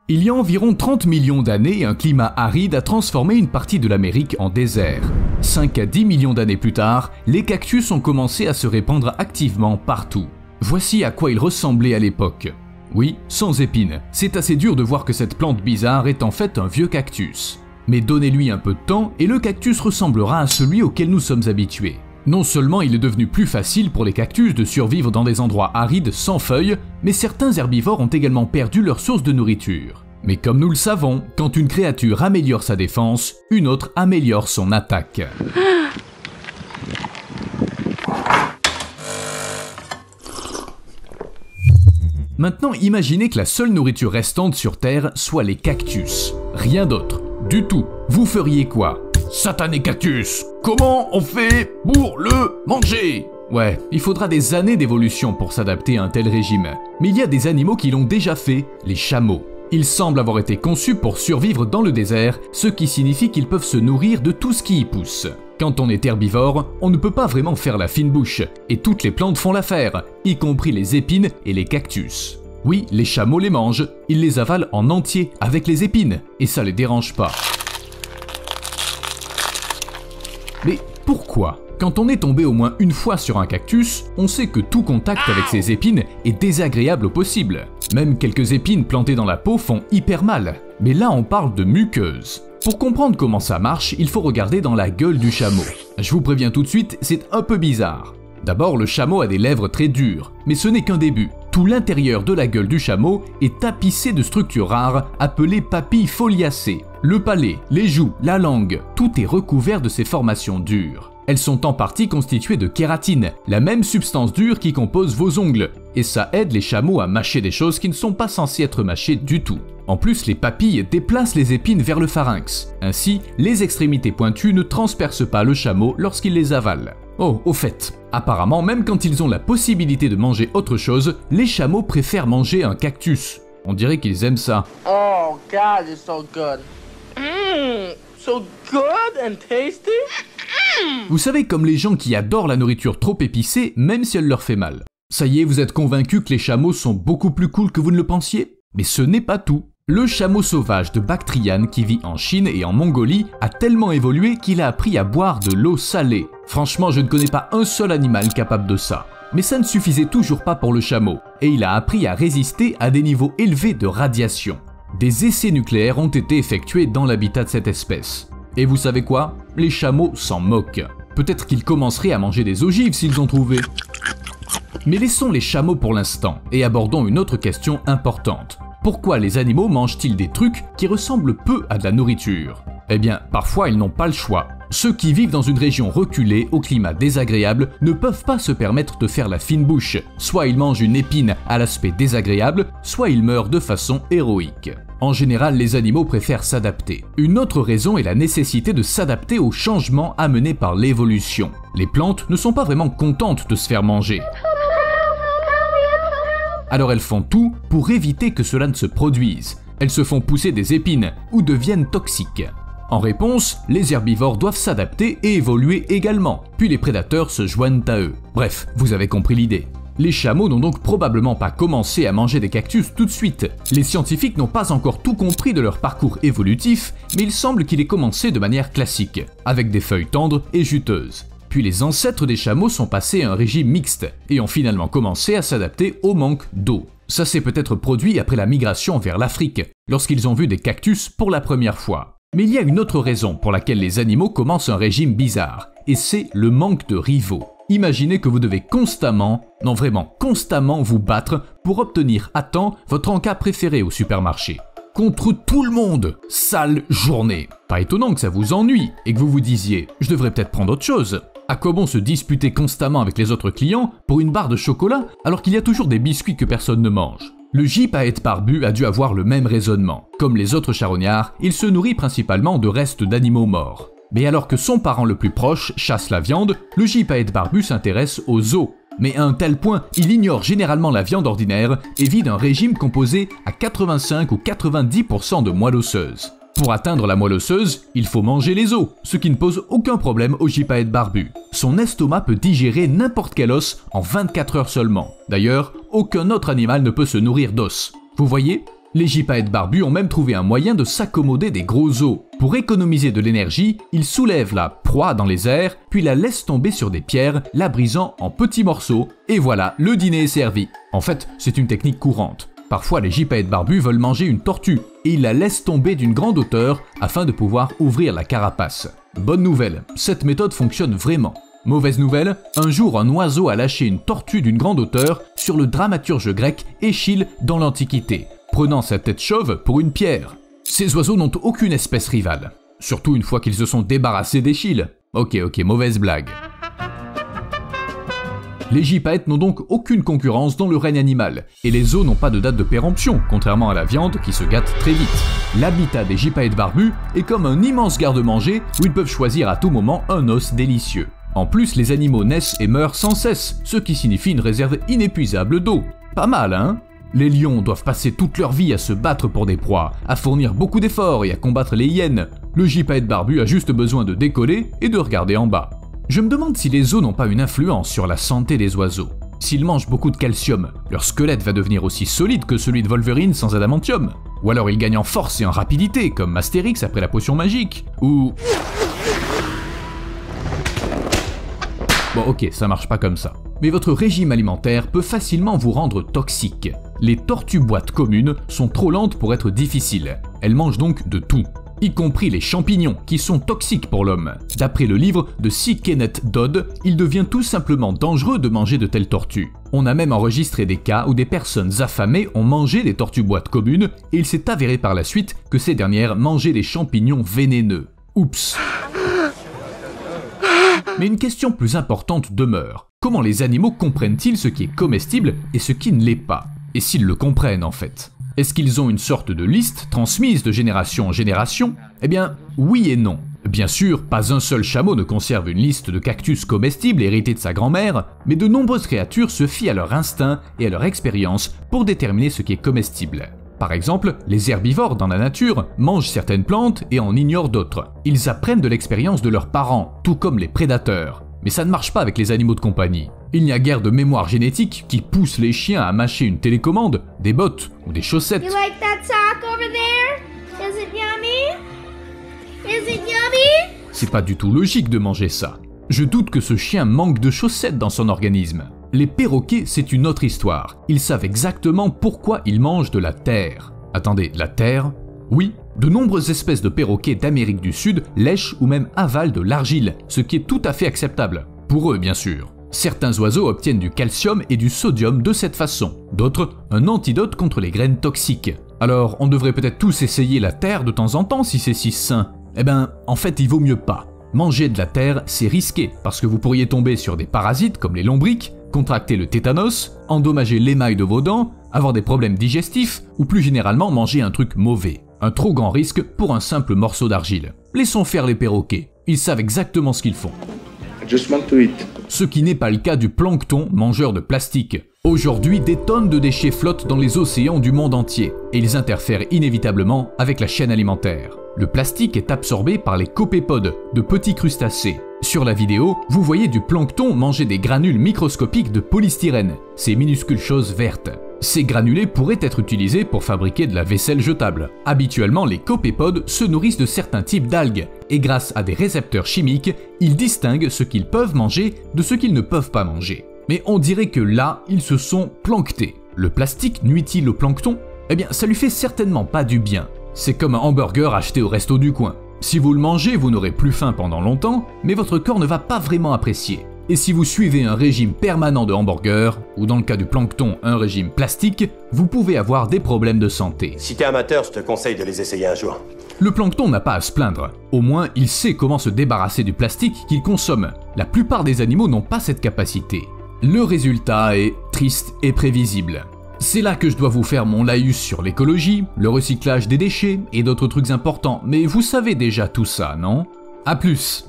Il y a environ 30 millions d'années, un climat aride a transformé une partie de l'Amérique en désert. 5 à 10 millions d'années plus tard, les cactus ont commencé à se répandre activement partout. Voici à quoi ils ressemblaient à l'époque. Oui, sans épines. C'est assez dur de voir que cette plante bizarre est en fait un vieux cactus. Mais donnez-lui un peu de temps et le cactus ressemblera à celui auquel nous sommes habitués. Non seulement il est devenu plus facile pour les cactus de survivre dans des endroits arides sans feuilles, mais certains herbivores ont également perdu leur source de nourriture. Mais comme nous le savons, quand une créature améliore sa défense, une autre améliore son attaque. Maintenant, imaginez que la seule nourriture restante sur Terre soit les cactus. Rien d'autre. Du tout. Vous feriez quoi ? Satané cactus! Comment on fait pour le manger? Ouais, il faudra des années d'évolution pour s'adapter à un tel régime. Mais il y a des animaux qui l'ont déjà fait, les chameaux. Ils semblent avoir été conçus pour survivre dans le désert, ce qui signifie qu'ils peuvent se nourrir de tout ce qui y pousse. Quand on est herbivore, on ne peut pas vraiment faire la fine bouche, et toutes les plantes font l'affaire, y compris les épines et les cactus. Oui, les chameaux les mangent, ils les avalent en entier, avec les épines, et ça les dérange pas. Mais pourquoi ? Quand on est tombé au moins une fois sur un cactus, on sait que tout contact avec ses épines est désagréable au possible. Même quelques épines plantées dans la peau font hyper mal. Mais là on parle de muqueuse. Pour comprendre comment ça marche, il faut regarder dans la gueule du chameau. Je vous préviens tout de suite, c'est un peu bizarre. D'abord, le chameau a des lèvres très dures, mais ce n'est qu'un début. Tout l'intérieur de la gueule du chameau est tapissé de structures rares appelées papilles foliacées. Le palais, les joues, la langue, tout est recouvert de ces formations dures. Elles sont en partie constituées de kératine, la même substance dure qui compose vos ongles, et ça aide les chameaux à mâcher des choses qui ne sont pas censées être mâchées du tout. En plus, les papilles déplacent les épines vers le pharynx. Ainsi, les extrémités pointues ne transpercent pas le chameau lorsqu'il les avale. Oh, au fait, apparemment, même quand ils ont la possibilité de manger autre chose, les chameaux préfèrent manger un cactus. On dirait qu'ils aiment ça. Oh God, it's so good. So good and tasty. Vous savez, comme les gens qui adorent la nourriture trop épicée, même si elle leur fait mal. Ça y est, vous êtes convaincus que les chameaux sont beaucoup plus cool que vous ne le pensiez ? Mais ce n'est pas tout. Le chameau sauvage de Bactriane, qui vit en Chine et en Mongolie, a tellement évolué qu'il a appris à boire de l'eau salée. Franchement, je ne connais pas un seul animal capable de ça. Mais ça ne suffisait toujours pas pour le chameau, et il a appris à résister à des niveaux élevés de radiation. Des essais nucléaires ont été effectués dans l'habitat de cette espèce. Et vous savez quoi ? Les chameaux s'en moquent. Peut-être qu'ils commenceraient à manger des ogives s'ils ont trouvé. Mais laissons les chameaux pour l'instant, et abordons une autre question importante. Pourquoi les animaux mangent-ils des trucs qui ressemblent peu à de la nourriture ? Eh bien, parfois ils n'ont pas le choix. Ceux qui vivent dans une région reculée, au climat désagréable, ne peuvent pas se permettre de faire la fine bouche. Soit ils mangent une épine à l'aspect désagréable, soit ils meurent de façon héroïque. En général, les animaux préfèrent s'adapter. Une autre raison est la nécessité de s'adapter aux changements amenés par l'évolution. Les plantes ne sont pas vraiment contentes de se faire manger. Alors elles font tout pour éviter que cela ne se produise. Elles se font pousser des épines ou deviennent toxiques. En réponse, les herbivores doivent s'adapter et évoluer également, puis les prédateurs se joignent à eux. Bref, vous avez compris l'idée. Les chameaux n'ont donc probablement pas commencé à manger des cactus tout de suite. Les scientifiques n'ont pas encore tout compris de leur parcours évolutif, mais il semble qu'il ait commencé de manière classique, avec des feuilles tendres et juteuses. Puis les ancêtres des chameaux sont passés à un régime mixte et ont finalement commencé à s'adapter au manque d'eau. Ça s'est peut-être produit après la migration vers l'Afrique, lorsqu'ils ont vu des cactus pour la première fois. Mais il y a une autre raison pour laquelle les animaux commencent un régime bizarre, et c'est le manque de rivaux. Imaginez que vous devez constamment, non vraiment constamment vous battre pour obtenir à temps votre encas préféré au supermarché. Contre tout le monde, sale journée. Pas étonnant que ça vous ennuie et que vous vous disiez « je devrais peut-être prendre autre chose ». À quoi bon se disputer constamment avec les autres clients pour une barre de chocolat alors qu'il y a toujours des biscuits que personne ne mange ? Le gypaète barbu a dû avoir le même raisonnement. Comme les autres charognards, il se nourrit principalement de restes d'animaux morts. Mais alors que son parent le plus proche chasse la viande, le gypaète barbu s'intéresse aux os. Mais à un tel point, il ignore généralement la viande ordinaire et vit d'un régime composé à 85 ou 90% de moelle osseuse. Pour atteindre la moelle osseuse, il faut manger les os, ce qui ne pose aucun problème au gypaète barbu. Son estomac peut digérer n'importe quel os en 24 heures seulement. D'ailleurs, aucun autre animal ne peut se nourrir d'os. Vous voyez ? Les gypaètes barbus ont même trouvé un moyen de s'accommoder des gros os. Pour économiser de l'énergie, ils soulèvent la proie dans les airs, puis la laissent tomber sur des pierres, la brisant en petits morceaux, et voilà, le dîner est servi. En fait, c'est une technique courante. Parfois, les gypaètes barbus veulent manger une tortue, et ils la laissent tomber d'une grande hauteur afin de pouvoir ouvrir la carapace. Bonne nouvelle, cette méthode fonctionne vraiment. Mauvaise nouvelle, un jour un oiseau a lâché une tortue d'une grande hauteur sur le dramaturge grec Échille dans l'Antiquité, prenant sa tête chauve pour une pierre. Ces oiseaux n'ont aucune espèce rivale, surtout une fois qu'ils se sont débarrassés d'Échille. Ok, mauvaise blague. Les gypaètes n'ont donc aucune concurrence dans le règne animal, et les os n'ont pas de date de péremption, contrairement à la viande qui se gâte très vite. L'habitat des gypaètes barbus est comme un immense garde-manger où ils peuvent choisir à tout moment un os délicieux. En plus, les animaux naissent et meurent sans cesse, ce qui signifie une réserve inépuisable d'eau. Pas mal, hein? Les lions doivent passer toute leur vie à se battre pour des proies, à fournir beaucoup d'efforts et à combattre les hyènes. Le gypaète barbu a juste besoin de décoller et de regarder en bas. Je me demande si les os n'ont pas une influence sur la santé des oiseaux. S'ils mangent beaucoup de calcium, leur squelette va devenir aussi solide que celui de Wolverine sans adamantium. Ou alors ils gagnent en force et en rapidité, comme Astérix après la potion magique. Ou... Bon ok, ça marche pas comme ça. Mais votre régime alimentaire peut facilement vous rendre toxique. Les tortues boîtes communes sont trop lentes pour être difficiles. Elles mangent donc de tout, y compris les champignons qui sont toxiques pour l'homme. D'après le livre de C. Kenneth Dodd, il devient tout simplement dangereux de manger de telles tortues. On a même enregistré des cas où des personnes affamées ont mangé des tortues boîtes communes et il s'est avéré par la suite que ces dernières mangeaient des champignons vénéneux. Oups. Mais une question plus importante demeure. Comment les animaux comprennent-ils ce qui est comestible et ce qui ne l'est pas? Et s'ils le comprennent en fait? Est-ce qu'ils ont une sorte de liste transmise de génération en génération? Eh bien, oui et non. Bien sûr, pas un seul chameau ne conserve une liste de cactus comestibles héritée de sa grand-mère, mais de nombreuses créatures se fient à leur instinct et à leur expérience pour déterminer ce qui est comestible. Par exemple, les herbivores dans la nature mangent certaines plantes et en ignorent d'autres. Ils apprennent de l'expérience de leurs parents, tout comme les prédateurs. Mais ça ne marche pas avec les animaux de compagnie. Il n'y a guère de mémoire génétique qui pousse les chiens à mâcher une télécommande, des bottes ou des chaussettes. You like that sock over there? Is it yummy? Is it yummy? C'est pas du tout logique de manger ça. Je doute que ce chien manque de chaussettes dans son organisme. Les perroquets, c'est une autre histoire. Ils savent exactement pourquoi ils mangent de la terre. Attendez, la terre? Oui, de nombreuses espèces de perroquets d'Amérique du Sud lèchent ou même avalent de l'argile, ce qui est tout à fait acceptable. Pour eux, bien sûr. Certains oiseaux obtiennent du calcium et du sodium de cette façon. D'autres, un antidote contre les graines toxiques. Alors, on devrait peut-être tous essayer la terre de temps en temps si c'est si sain. Eh ben, en fait, il vaut mieux pas. Manger de la terre, c'est risqué, parce que vous pourriez tomber sur des parasites comme les lombrics, contracter le tétanos, endommager l'émail de vos dents, avoir des problèmes digestifs, ou plus généralement manger un truc mauvais. Un trop grand risque pour un simple morceau d'argile. Laissons faire les perroquets, ils savent exactement ce qu'ils font. I just want to eat. Ce qui n'est pas le cas du plancton mangeur de plastique. Aujourd'hui, des tonnes de déchets flottent dans les océans du monde entier, et ils interfèrent inévitablement avec la chaîne alimentaire. Le plastique est absorbé par les copépodes, de petits crustacés. Sur la vidéo, vous voyez du plancton manger des granules microscopiques de polystyrène, ces minuscules choses vertes. Ces granulés pourraient être utilisés pour fabriquer de la vaisselle jetable. Habituellement, les copépodes se nourrissent de certains types d'algues, et grâce à des récepteurs chimiques, ils distinguent ce qu'ils peuvent manger de ce qu'ils ne peuvent pas manger. Mais on dirait que là, ils se sont planctés. Le plastique nuit-il au plancton? Eh bien, ça lui fait certainement pas du bien. C'est comme un hamburger acheté au resto du coin. Si vous le mangez, vous n'aurez plus faim pendant longtemps, mais votre corps ne va pas vraiment apprécier. Et si vous suivez un régime permanent de hamburger, ou dans le cas du plancton, un régime plastique, vous pouvez avoir des problèmes de santé. Si t'es amateur, je te conseille de les essayer un jour. Le plancton n'a pas à se plaindre. Au moins, il sait comment se débarrasser du plastique qu'il consomme. La plupart des animaux n'ont pas cette capacité. Le résultat est triste et prévisible. C'est là que je dois vous faire mon laïus sur l'écologie, le recyclage des déchets et d'autres trucs importants, mais vous savez déjà tout ça, non? A plus!